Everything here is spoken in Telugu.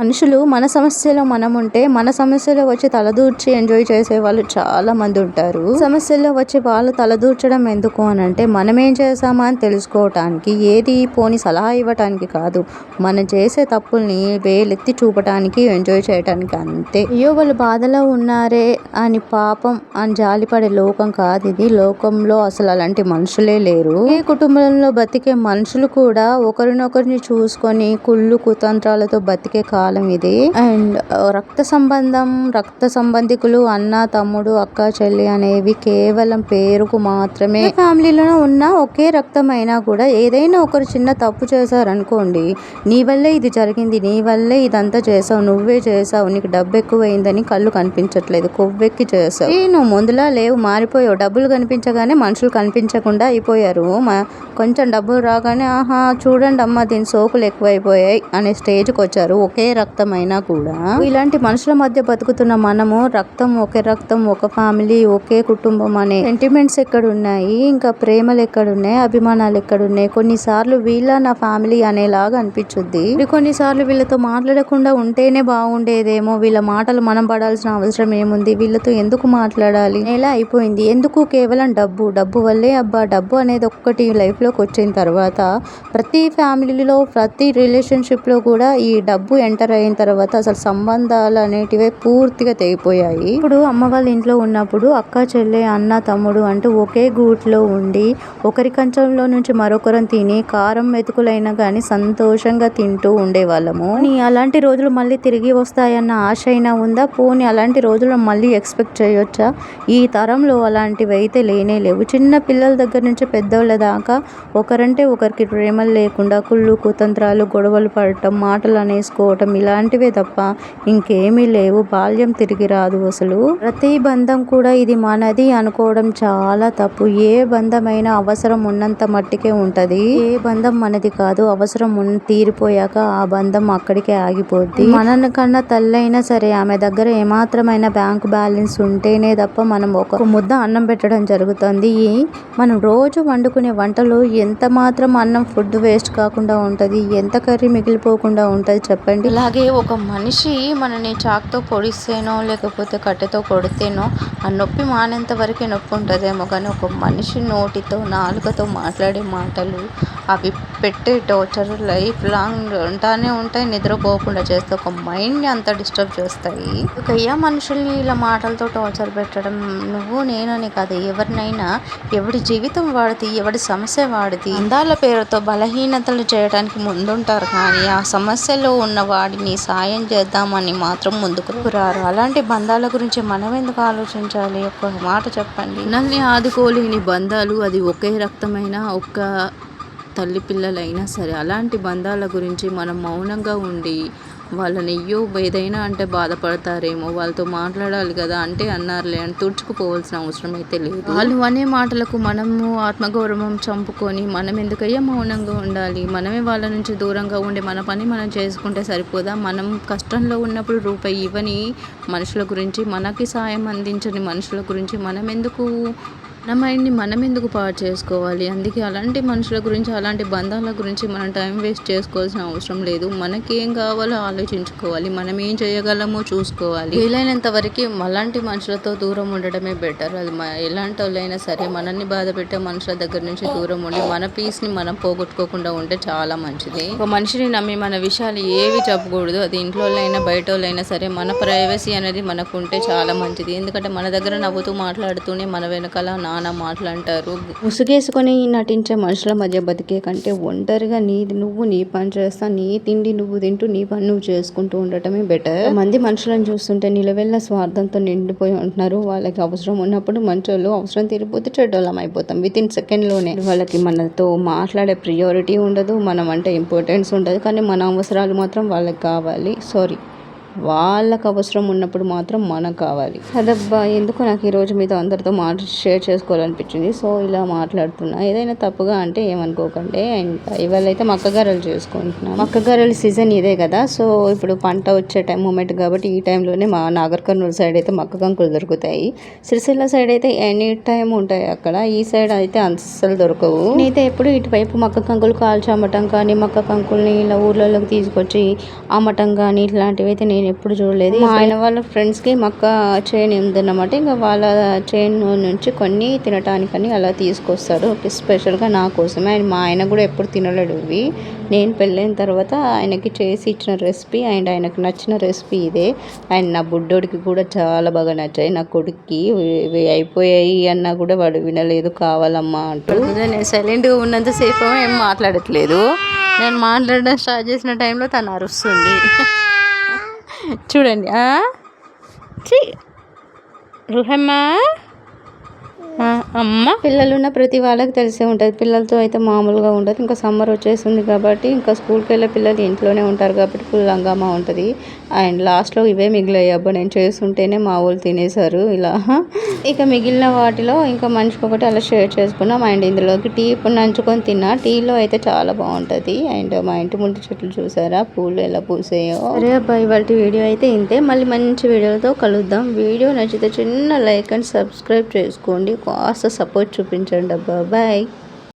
మనుషులు మన సమస్యలో మనం ఉంటే మన సమస్యలో వచ్చి తలదూర్చి ఎంజాయ్ చేసే వాళ్ళు చాలా మంది ఉంటారు. సమస్యల్లో వచ్చి వాళ్ళు తలదూర్చడం ఎందుకు అని అంటే మనమేం చేసామా అని తెలుసుకోవటానికి, ఏది పోని సలహా ఇవ్వటానికి కాదు, మనం చేసే తప్పుల్ని వేలెత్తి చూపటానికి, ఎంజాయ్ చేయటానికి అంతే. అయ్యో వాళ్ళు బాధలో ఉన్నారే అని పాపం అని జాలిపడే లోకం కాదు ఇది. లోకంలో అసలు అలాంటి మనుషులే లేరు. ఏ కుటుంబంలో బతికే మనుషులు కూడా ఒకరినొకరిని చూసుకొని కుళ్ళు కుతంత్రాలతో బతికే కాలం ఇది. అండ్ రక్త సంబంధికులు అన్న తమ్ముడు అక్క చెల్లి అనేవి కేవలం పేరుకు మాత్రమే. ఫ్యామిలీలో ఉన్న ఒకే రక్తం అయినా కూడా ఏదైనా ఒకరు చిన్న తప్పు చేశారనుకోండి, నీ వల్లే ఇది జరిగింది, నీ వల్లే ఇదంతా చేసావు, నువ్వే చేసావు, నీకు డబ్బు ఎక్కువైందని కళ్ళు కనిపించట్లేదు, కొవ్వెక్కి చేసావు, నువ్వు ముందులా లేవు, మారిపోయావు. డబ్బులు కనిపించగానే మనుషులు కనిపించకుండా అయిపోయారు. కొంచెం డబ్బులు రాగానే ఆహా చూడండి అమ్మ దీని సోకులు ఎక్కువైపోయాయి అనే స్టేజ్కి వచ్చారు. ఒకే రక్తం అయినా కూడా ఇలాంటి మనుషుల మధ్య బతుకుతున్న మనము ఒకే రక్తం, ఒక ఫ్యామిలీ, ఒకే కుటుంబం అనే సెంటిమెంట్స్ ఎక్కడున్నాయి, ఇంకా ప్రేమలు ఎక్కడున్నాయి, అభిమానాలు ఎక్కడున్నాయి? కొన్నిసార్లు వీళ్ళ నా ఫ్యామిలీ అనేలాగా అనిపించుద్ది. కొన్నిసార్లు వీళ్ళతో మాట్లాడకుండా ఉంటేనే బాగుండేదేమో, వీళ్ళ మాటలు మనం పడాల్సిన అవసరం ఏముంది, వీళ్ళతో ఎందుకు మాట్లాడాలి ఎలా అయిపోయింది. ఎందుకు? కేవలం డబ్బు వల్లే. అబ్బా డబ్బు అనేది ఒక్కటి లైఫ్ లోకి వచ్చిన తర్వాత ప్రతి ఫ్యామిలీలో, ప్రతి రిలేషన్షిప్ లో కూడా ఈ డబ్బు ఎంటర్ అయిన తర్వాత అసలు సంబంధాలు అనేటివే పూర్తిగా తెగిపోయాయి. ఇప్పుడు అమ్మ వాళ్ళ ఇంట్లో ఉన్నప్పుడు అక్క చెల్లె అన్న తమ్ముడు అంటూ ఒకే గూట్లో ఉండి ఒకరి కంచంలో నుంచి మరొకరం తిని కారం మెతుకులైనా కానీ సంతోషంగా తింటూ ఉండేవాళ్ళము. అలాంటి రోజులు మళ్ళీ తిరిగి వస్తాయన్న ఆశ అయినా ఉందా? పోనీ అలాంటి రోజులు మళ్ళీ ఎక్స్పెక్ట్ చేయొచ్చా? ఈ తరంలో అలాంటివి అయితే లేనే లేవు. చిన్న పిల్లల దగ్గర నుంచి పెద్దోళ్ళ దాకా ఒకరంటే ఒకరికి ప్రేమలు లేకుండా కుళ్ళు కుతంత్రాలు, గొడవలు పడటం, మాటలు అనేసుకోవటం ఇలాంటివే తప్ప ఇంకేమీ లేవు. బాల్యం తిరిగి రాదు అసలు. ప్రతి బంధం కూడా ఇది మనది అనుకోవడం చాలా తప్పు. ఏ బంధమైనా అవసరం ఉన్నంత మట్టికే ఉంటది. ఏ బంధం మనది కాదు. అవసరం తీరిపోయాక ఆ బంధం అక్కడికే ఆగిపోద్ది. మన కన్నా తల్లైనా సరే ఆమె దగ్గర ఏమాత్రమైన బ్యాంకు బ్యాలెన్స్ ఉంటేనే తప్ప మనం ఒక ముద్ద అన్నం పెట్టడం జరుగుతుంది. మనం రోజు వండుకునే వంటలో ఎంత మాత్రం అన్నం ఫుడ్ వేస్ట్ కాకుండా ఉంటది, ఎంత కర్రీ మిగిలిపోకుండా ఉంటది చెప్పండి. అలాగే ఒక మనిషి మనని చాక్తో పొడిస్తేనో లేకపోతే కట్టెతో కొడితేనో ఆ నొప్పి మానేంత వరకే నొప్పి ఉంటుందేమో, కానీ ఒక మనిషి నోటితో నాలుకతో మాట్లాడే మాటలు, అవి పెట్టే టార్చర్ లైఫ్ లాంగ్ ఉంటానే ఉంటాయి. నిద్రపోకుండా చేస్తే ఒక మైండ్ని అంత డిస్టర్బ్ చేస్తాయి. అయ్యా మనుషుల్ని ఇలా మాటలతో టార్చర్ పెట్టడం నువ్వు నేనని కాదు, ఎవరినైనా ఎవడి జీవితం వాడిది, ఎవడి సమస్య వాడిది. అందాల పేరుతో బలహీనతలు చేయడానికి ముందుంటారు కానీ ఆ సమస్యలో ఉన్న వాడిని సాయం చేద్దామని మాత్రం ముందుకు రారు. అలాంటి బంధాల గురించి మనం ఎందుకు ఆలోచించాలి? ఒక్క మాట చెప్పండి. నన్ను ఆదుకోలేని బంధాలు, అది ఒకే రక్తమైన ఒక్క తల్లి పిల్లలైనా సరే, అలాంటి బంధాల గురించి మనం మౌనంగా ఉండి వాళ్ళని ఏదైనా అంటే బాధపడతారేమో, వాళ్ళతో మాట్లాడాలి కదా అంటే అన్నారులే అని తుడుచుకుపోవాల్సిన అవసరం అయితే లేదు. వాళ్ళు అనే మాటలకు మనము ఆత్మగౌరవం చంపుకొని మనం ఎందుకయ్యా మౌనంగా ఉండాలి? మనమే వాళ్ళ నుంచి దూరంగా ఉండి మన పని మనం చేసుకుంటే సరిపోదా? మనం కష్టంలో ఉన్నప్పుడు రూపాయి ఇవ్వని మనుషుల గురించి, మనకి సాయం అందించని మనుషుల గురించి మన మైండ్ని మనం ఎందుకు పాడు చేసుకోవాలి? అందుకే అలాంటి మనుషుల గురించి, అలాంటి బంధాల గురించి మనం టైం వేస్ట్ చేసుకోవాల్సిన అవసరం లేదు. మనకేం కావాలో ఆలోచించుకోవాలి, మనం ఏం చేయగలమో చూసుకోవాలి. వీలైనంత వరకు అలాంటి మనుషులతో దూరం ఉండడమే బెటర్. అది ఎలాంటి వాళ్ళైనా సరే మనల్ని బాధ పెట్టే మనుషుల దగ్గర నుంచి దూరం ఉండి మన పీస్ని మనం పోగొట్టుకోకుండా ఉంటే చాలా మంచిది. ఒక మనిషిని నమ్మి మన విషయాలు ఏవి చెప్పకూడదు. అది ఇంట్లో వాళ్ళైనా బయట వాళ్ళైనా సరే మన ప్రైవసీ అనేది మనకు ఉంటే చాలా మంచిది. ఎందుకంటే మన దగ్గర నవ్వుతూ మాట్లాడుతూనే మన వెనకాల నానా మాటలంటారు. ముసుగేసుకొని నటించే మనుషుల మధ్య బతికే కంటే ఒంటరిగా నువ్వు నీ పని చేస్తా, నీ తిండి నువ్వు తింటూ నీ పని నువ్వు చేసుకుంటూ ఉండటమే బెటర్. మంది మనుషులను చూస్తుంటే నిలవెల్ల స్వార్థంతో నిండిపోయి ఉంటున్నారు. వాళ్ళకి అవసరం ఉన్నప్పుడు మంచోళ్ళు, అవసరం తీరిపోతే చెడ్డోళ్ళం అయిపోతాం వితిన్ సెకండ్లోనే. వాళ్ళకి మనతో మాట్లాడే ప్రియారిటీ ఉండదు, మనం అంటే ఇంపార్టెన్స్ ఉండదు, కానీ మన అవసరాలు మాత్రం వాళ్ళకి కావాలి. సారీ. వాళ్ళకు అవసరం ఉన్నప్పుడు మాత్రం మనకు కావాలి. అదబ్బా ఎందుకు నాకు ఈరోజు మీతో అందరితో షేర్ చేసుకోవాలనిపించింది. సో ఇలా మాట్లాడుతున్నా. ఏదైనా తప్పుగా అంటే ఏమనుకోకండి. అండ్ ఇవాళ అయితే మక్కగారెలు చేసుకుంటున్నాం. మక్కగారెల సీజన్ ఇదే కదా. సో ఇప్పుడు పంట వచ్చే మూమెంట్ కాబట్టి ఈ టైంలోనే మా నాగర్ కర్నూలు సైడ్ అయితే మక్క కంకులు దొరుకుతాయి. సిరిసిల్ల సైడ్ అయితే ఎనీ టైం ఉంటాయి అక్కడ. ఈ సైడ్ అయితే అస్సలు దొరకవు. నేనైతే ఎప్పుడు ఇటువైపు మక్క కంకులు కాల్చి అమ్మటం కానీ మక్క కంకుల్ని ఇలా ఊర్లలోకి తీసుకొచ్చి అమ్మటం కానీ ఇట్లాంటివి అయితే నేను ఎప్పుడు చూడలేదు. మా ఆయన వాళ్ళ ఫ్రెండ్స్కి మక్క చేను ఉందన్నమాట. ఇంకా వాళ్ళ చేను నుంచి కొన్ని తినటానికని అలా తీసుకొస్తాడు స్పెషల్గా నా కోసమే. మా ఆయన కూడా ఎప్పుడు తినలేడు ఇవి. నేను పెళ్ళైన తర్వాత ఆయనకి చేసి ఇచ్చిన రెసిపీ అండ్ ఆయనకు నచ్చిన రెసిపీ ఇదే. అండ్ నా బుడ్డోడికి కూడా చాలా బాగా నచ్చాయి. నా కొడుక్కి ఇవి అయిపోయాయి అన్నా కూడా వాడు వినలేదు, కావాలమ్మా అంటూ. నేను సైలెంట్గా ఉన్నంతసేపు ఏం మాట్లాడట్లేదు. నేను మాట్లాడడం స్టార్ట్ చేసిన టైంలో తను అరుస్తుంది. చూడండి. రుహమ్మా అమ్మ. పిల్లలు ఉన్న ప్రతి వాళ్ళకి తెలిసే ఉంటుంది. పిల్లలతో అయితే మామూలుగా ఉండదు. ఇంకా సమ్మర్ వచ్చేసింది కాబట్టి ఇంకా స్కూల్కి వెళ్ళే పిల్లలు ఇంట్లోనే ఉంటారు కాబట్టి ఫుల్ హంగామా ఉంటుంది. అండ్ లాస్ట్లో ఇవే మిగిలాయి. అబ్బా నేను చేస్తుంటేనే మా వాళ్ళు తినేశారు ఇలా. ఇక మిగిలిన వాటిలో ఇంకా మనిషికి ఒకటి అలా షేర్ చేసుకున్నాం. అండ్ ఇందులోకి టీ నంచుకొని తిన్నా. టీలో అయితే చాలా బాగుంటుంది. అండ్ మా ఇంటి ముందు చెట్లు చూసారా పూలు ఎలా పూసాయో. అరే అబ్బాయి ఇవాళ వీడియో అయితే ఇంతే. మళ్ళీ మంచి వీడియోతో కలుద్దాం. వీడియో నచ్చితే చిన్న లైక్ అండ్ సబ్స్క్రైబ్ చేసుకోండి. కాస్త సపోర్ట్ చూపించండి అబ్బా. బాయ్.